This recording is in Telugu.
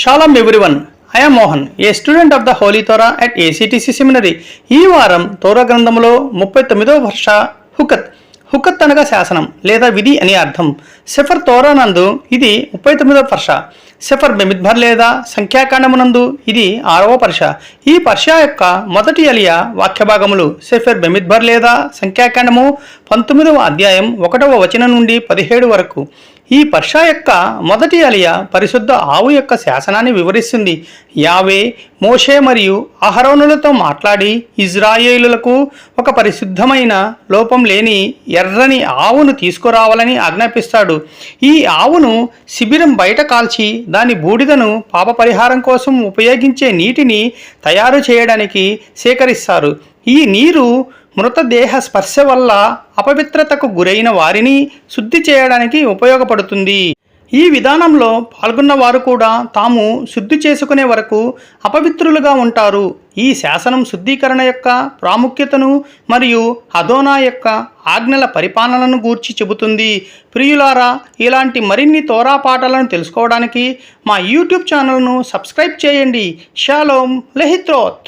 Shalom everyone. I am Mohan, a student of the Holy Torah at ACTC Seminary. ఈ వారం తోరా గ్రంథములో 39వ వర్ష హుకత్ అనగా శాసనం లేదా విధి అని అర్థం. సెఫర్ తోరా నందు ఇది 39వ పర్ష. సెఫర్ బెమిద్బర్ లేదా సంఖ్యాకాండమునందు ఇది 6వ పర్ష. ఈ పర్ష యొక్క మొదటి అలియా వాక్యభాగములు సెఫర్ బెమిద్బర్ లేదా సంఖ్యాకాండము 19వ అధ్యాయం 1వ వచనం నుండి 17 వరకు. ఈ పర్ష యొక్క మొదటి అలియా పరిశుద్ధ ఆవు యొక్క శాసనాన్ని వివరిస్తుంది. యావే మోషే మరియు అహరోనులతో మాట్లాడి ఇజ్రాయేలులకు ఒక పరిశుద్ధమైన లోపం లేని ఎర్రని ఆవును తీసుకురావాలని ఆజ్ఞాపిస్తాడు. ఈ ఆవును శిబిరం బయట కాల్చి దాని బూడిదను పాప పరిహారం కోసం ఉపయోగించే నీటిని తయారు చేయడానికి సేకరిస్తారు. ఈ నీరు మృతదేహ స్పర్శ వల్ల అపవిత్రతకు గురైన వారిని శుద్ధి చేయడానికి ఉపయోగపడుతుంది. ఈ విధానంలో పాల్గొన్న వారు కూడా తాము శుద్ధి చేసుకునే వరకు అపవిత్రులుగా ఉంటారు. ఈ శాసనం శుద్ధీకరణ యొక్క ప్రాముఖ్యతను మరియు అదోనా యొక్క ఆజ్ఞల పరిపాలనను గూర్చి చెబుతుంది. ప్రియులారా, ఇలాంటి మరిన్ని తోరా పాఠాలను తెలుసుకోవడానికి మా యూట్యూబ్ ఛానల్ను సబ్స్క్రైబ్ చేయండి. షాలోమ్ లెహిత్రోత్.